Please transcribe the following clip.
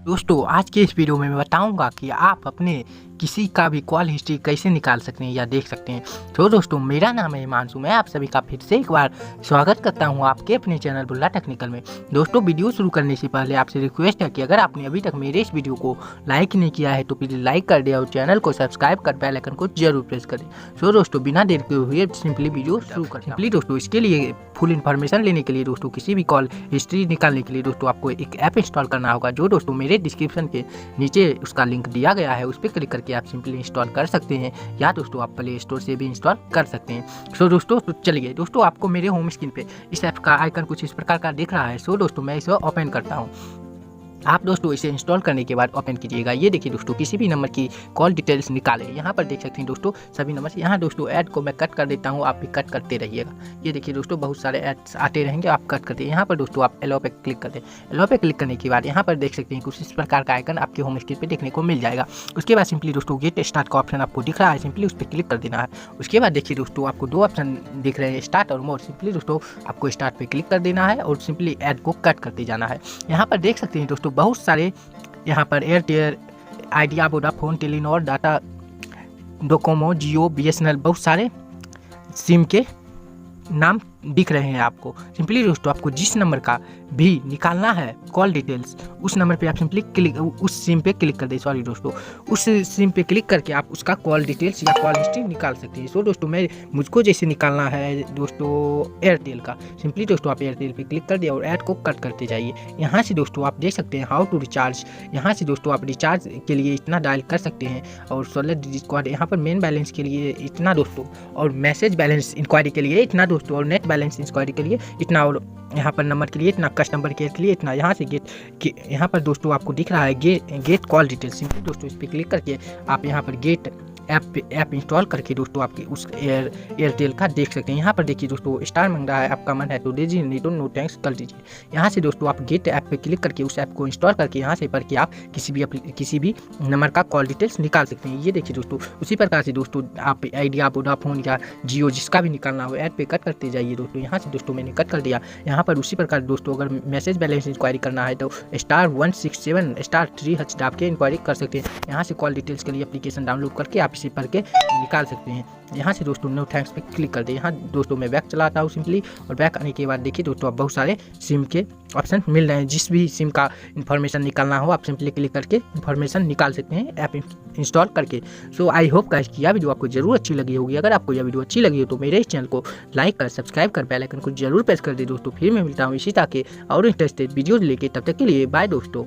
दोस्तों आज के इस वीडियो में मैं बताऊंगा कि आप अपने किसी का भी कॉल हिस्ट्री कैसे निकाल सकते हैं या देख सकते हैं। तो दोस्तों मेरा नाम है हिमांशु, मैं आप सभी का फिर से एक बार स्वागत करता हूं आपके अपने चैनल भुल्ला टेक्निकल में। दोस्तों वीडियो शुरू करने से पहले आपसे रिक्वेस्ट है कि अगर आपने अभी तक मेरे इस वीडियो को लाइक नहीं किया है तो प्लीज़ लाइक कर दे और चैनल को सब्सक्राइब कर बेल आइकन को जरूर प्रेस कर दें। सो दोस्तों बिना देर के हुए सिंपली वीडियो शुरू कर सिंपली दोस्तों इसके लिए फुल इन्फॉर्मेशन लेने के लिए दोस्तों किसी भी कॉल हिस्ट्री निकालने के लिए दोस्तों आपको एक ऐप इंस्टॉल करना होगा, जो दोस्तों मेरे डिस्क्रिप्शन के नीचे उसका लिंक दिया गया है। उस पर क्लिक करके आप सिंपली इंस्टॉल कर सकते हैं या दोस्तों आप प्ले स्टोर से भी इंस्टॉल कर सकते हैं। सो दोस्तों तो चलिए दोस्तों आपको मेरे होम स्क्रीन पे इस ऐप का आइकन कुछ इस प्रकार का दिख रहा है। सो दोस्तों मैं इसे ओपन करता हूँ। आप दोस्तों इसे इंस्टॉल करने के बाद ओपन कीजिएगा। ये देखिए दोस्तों किसी भी नंबर की कॉल डिटेल्स निकाले, यहाँ पर देख सकते हैं दोस्तों सभी नंबर। यहाँ दोस्तों ऐड को मैं कट कर देता हूँ, आप भी कट करते रहिएगा। ये देखिए दोस्तों बहुत सारे ऐड्स आते रहेंगे, आप कट करते हैं। यहाँ पर दोस्तों आप एलो पे क्लिक करते हैं। एलो पे क्लिक करने के बाद यहाँ पर देख सकते हैं कुछ इस प्रकार का आइकन आपके होम स्क्रीन पर देखने को मिल जाएगा। उसके बाद सिंपली दोस्तों गेट स्टार्ट का ऑप्शन आपको दिख रहा है, सिंपली उस पर क्लिक कर देना है। उसके बाद देखिए दोस्तों आपको दो ऑप्शन दिख रहे हैं, स्टार्ट और मोर। सिंपली दोस्तों आपको स्टार्ट पे क्लिक कर देना है और सिंपली ऐड को कट करते जाना है। यहाँ पर देख सकते हैं दोस्तों बहुत सारे यहाँ पर Airtel, Idea, Vodafone, Telenor, data, Docomo, Jio, BSNL बहुत सारे सिम के नाम दिख रहे हैं आपको। सिंपली दोस्तों आपको जिस नंबर का भी निकालना है कॉल डिटेल्स, उस नंबर पे आप सिंपली क्लिक, उस सिम पे क्लिक कर दे। सॉरी दोस्तों उस सिम पे क्लिक करके आप उसका कॉल डिटेल्स या कॉल हिस्ट्री निकाल सकते हैं। सो दोस्तों मुझको जैसे निकालना है दोस्तों एयरटेल का, सिंपली दोस्तों आप एयरटेल पे क्लिक कर दिया और ऐड को कट करते जाइए। यहाँ से दोस्तों आप देख सकते हैं हाउ टू रिचार्ज। यहाँ से दोस्तों आप रिचार्ज के लिए इतना डायल कर सकते हैं और 16 डिजिट कोड। यहाँ पर मेन बैलेंस के लिए इतना दोस्तों, और मैसेज बैलेंस इंक्वायरी के लिए इतना दोस्तों, और नेट बैलेंस इंक्वायरी के लिए इतना, और यहाँ पर नंबर के लिए इतना, कस्टमर केयर के लिए इतना। यहाँ से यहाँ पर दोस्तों आपको दिख रहा है गेट कॉल डिटेल। सिंपली दोस्तों इस पर क्लिक करके आप यहाँ पर गेट ऐप इंस्टॉल करके दोस्तों आपके उस एयरटेल का देख सकते हैं। यहाँ पर देखिए दोस्तों स्टार मांग रहा है, आपका मन है तो दीजिए, नहीं तो नो थैंक्स कर दीजिए। यहाँ से दोस्तों आप गेट ऐप पे क्लिक करके उस ऐप को इंस्टॉल करके यहाँ से पढ़ के आप किसी भी नंबर का कॉल डिटेल्स निकाल सकते हैं। ये देखिए दोस्तों उसी प्रकार से दोस्तों आप आइडिया, वोडाफोन या जियो जिसका भी निकालना हो ऐड पे कट करते जाइए दोस्तों। यहाँ से दोस्तों मैंने कट कर दिया। यहाँ पर उसी प्रकार दोस्तों अगर मैसेज बैलेंस इंक्वायरी करना है तो *167*3 दाब के इंक्वायरी कर सकते हैं। यहाँ से कॉल डिटेल्स के लिए एप्लीकेशन डाउनलोड करके आप इसे पढ़ के निकाल सकते हैं। यहाँ से दोस्तों नो थैंक्स पे क्लिक कर दे। यहाँ दोस्तों मैं बैक चलाता हूँ सिंपली, और बैक आने के बाद देखिए दोस्तों आप बहुत सारे सिम के ऑप्शन मिल रहे हैं। जिस भी सिम का इन्फॉर्मेशन निकालना हो आप सिंपली क्लिक करके इन्फॉर्मेशन निकाल सकते हैं ऐप इंस्टॉल करके। सो आई होप गाइस कि यह वीडियो आपको जरूर अच्छी लगी होगी। अगर आपको यह वीडियो अच्छी लगी हो तो मेरे इस चैनल को लाइक कर, सब्सक्राइब कर, बेल आइकन को जरूर प्रेस कर दे दोस्तों। फिर मैं मिलता हूँ इसी तरह के और इंटरेस्टेड वीडियोज लेके, तब तक के लिए बाय दोस्तों।